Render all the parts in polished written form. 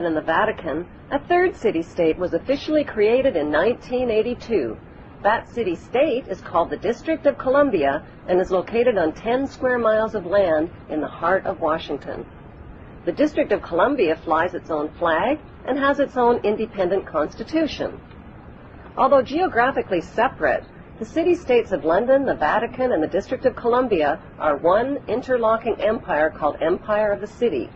In the Vatican, a third city-state was officially created in 1982. That city-state is called the District of Columbia and is located on 10 square miles of land in the heart of Washington. The District of Columbia flies its own flag and has its own independent constitution. Although geographically separate, the city-states of London, the Vatican, and the District of Columbia are one interlocking empire called Empire of the City.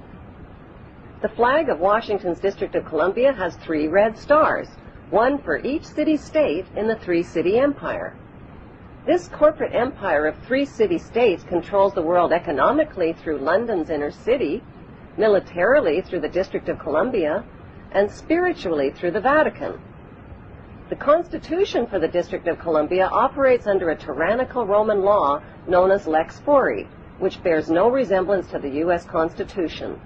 The flag of Washington's District of Columbia has 3 red stars, one for each city-state in the 3-city empire. This corporate empire of 3 city-states controls the world economically through London's inner city, militarily through the District of Columbia, and spiritually through the Vatican. The Constitution for the District of Columbia operates under a tyrannical Roman law known as Lex Fori, which bears no resemblance to the U.S. Constitution.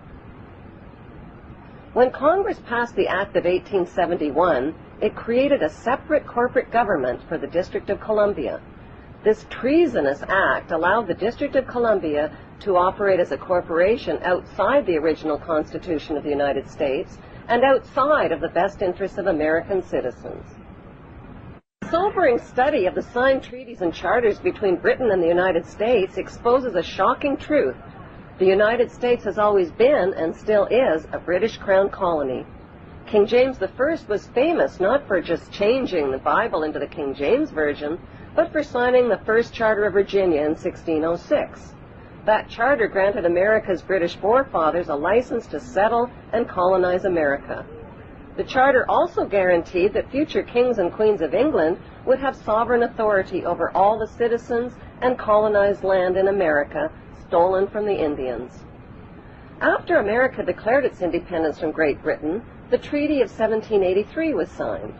When Congress passed the Act of 1871, it created a separate corporate government for the District of Columbia. This treasonous act allowed the District of Columbia to operate as a corporation outside the original Constitution of the United States and outside of the best interests of American citizens. A sobering study of the signed treaties and charters between Britain and the United States exposes a shocking truth. The United States has always been, and still is, a British Crown colony. King James I was famous not for just changing the Bible into the King James Version, but for signing the first Charter of Virginia in 1606. That charter granted America's British forefathers a license to settle and colonize America. The charter also guaranteed that future kings and queens of England would have sovereign authority over all the citizens and colonized land in America stolen from the Indians. After America declared its independence from Great Britain, the Treaty of 1783 was signed.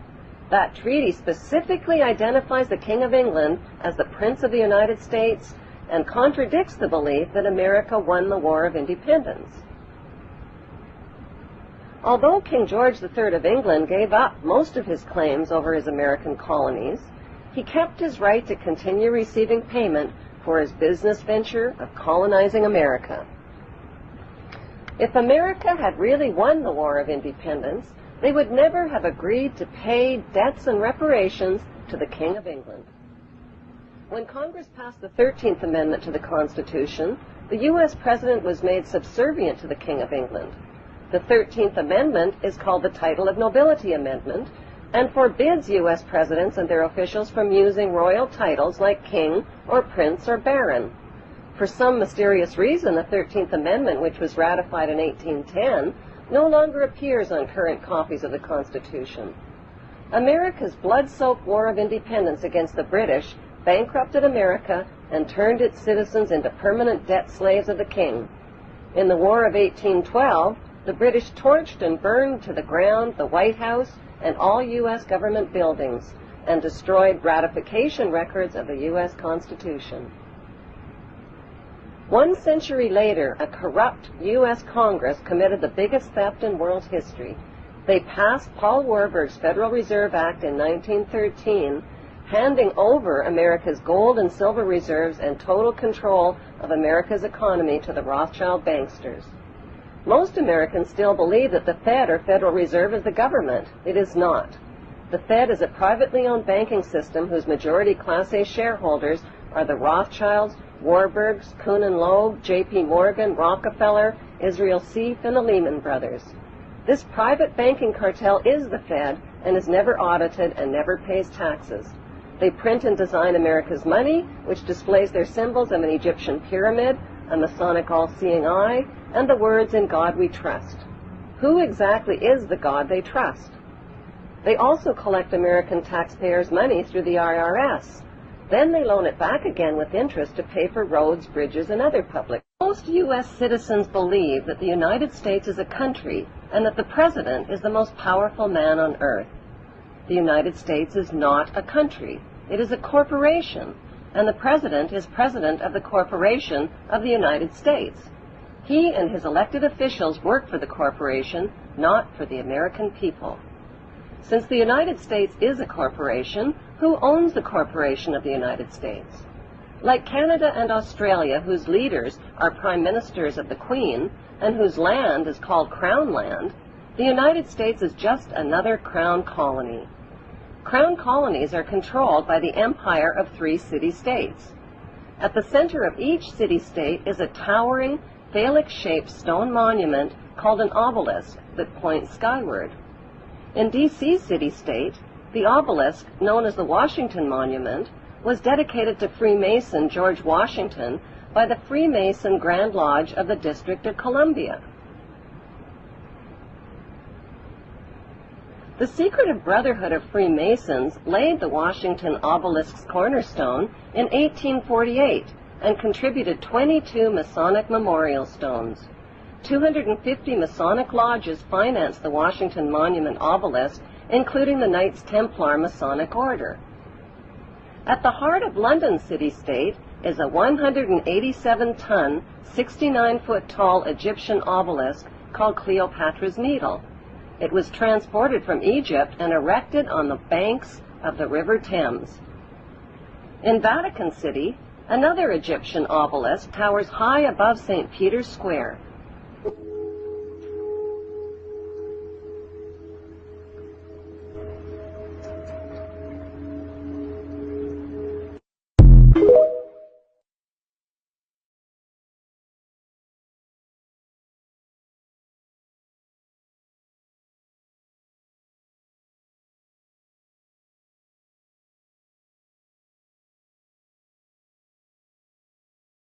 That treaty specifically identifies the King of England as the Prince of the United States and contradicts the belief that America won the War of Independence. Although King George III of England gave up most of his claims over his American colonies, he kept his right to continue receiving payment for his business venture of colonizing America. If America had really won the War of Independence, they would never have agreed to pay debts and reparations to the King of England. When Congress passed the 13th Amendment to the Constitution, the U.S. President was made subservient to the King of England. The 13th Amendment is called the Title of Nobility Amendment and forbids U.S. presidents and their officials from using royal titles like king or prince or baron. For some mysterious reason, the 13th Amendment, which was ratified in 1810, no longer appears on current copies of the Constitution. America's blood-soaked War of Independence against the British bankrupted America and turned its citizens into permanent debt slaves of the king. In the War of 1812, the British torched and burned to the ground the White House and all U.S. government buildings and destroyed ratification records of the U.S. Constitution. 1 century later, a corrupt U.S. Congress committed the biggest theft in world history. They passed Paul Warburg's Federal Reserve Act in 1913, handing over America's gold and silver reserves and total control of America's economy to the Rothschild banksters. Most Americans still believe that the Fed, or Federal Reserve, is the government. It is not. The Fed is a privately owned banking system whose majority Class A shareholders are the Rothschilds, Warburgs, Kuhn and Loeb, J.P. Morgan, Rockefeller, Israel Seif, and the Lehman Brothers. This private banking cartel is the Fed and is never audited and never pays taxes. They print and design America's money, which displays their symbols of an Egyptian pyramid, a Masonic all-seeing eye, and the words, "In God we trust." Who exactly is the God they trust? They also collect American taxpayers' money through the IRS. Then they loan it back again with interest to pay for roads, bridges, and other public. Most U.S. citizens believe that the United States is a country and that the President is the most powerful man on earth. The United States is not a country. It is a corporation, and the President is President of the Corporation of the United States. He and his elected officials work for the corporation, not for the American people. Since the United States is a corporation, who owns the corporation of the United States? Like Canada and Australia, whose leaders are prime ministers of the Queen and whose land is called Crown Land, The United States is just another crown colony. Crown colonies are controlled by the empire of 3 city-states. At the center of each city-state is a towering, phallic-shaped stone monument called an obelisk that points skyward. In D.C. city-state, the obelisk, known as the Washington Monument, was dedicated to Freemason George Washington by the Freemason Grand Lodge of the District of Columbia. The Secretive Brotherhood of Freemasons laid the Washington obelisk's cornerstone in 1848 and contributed 22 Masonic memorial stones. 250 Masonic lodges financed the Washington Monument obelisk, including the Knights Templar Masonic Order. At the heart of London city-state is a 187-ton, 69-foot-tall Egyptian obelisk called Cleopatra's Needle. It was transported from Egypt and erected on the banks of the River Thames. In Vatican City, another Egyptian obelisk towers high above St. Peter's Square,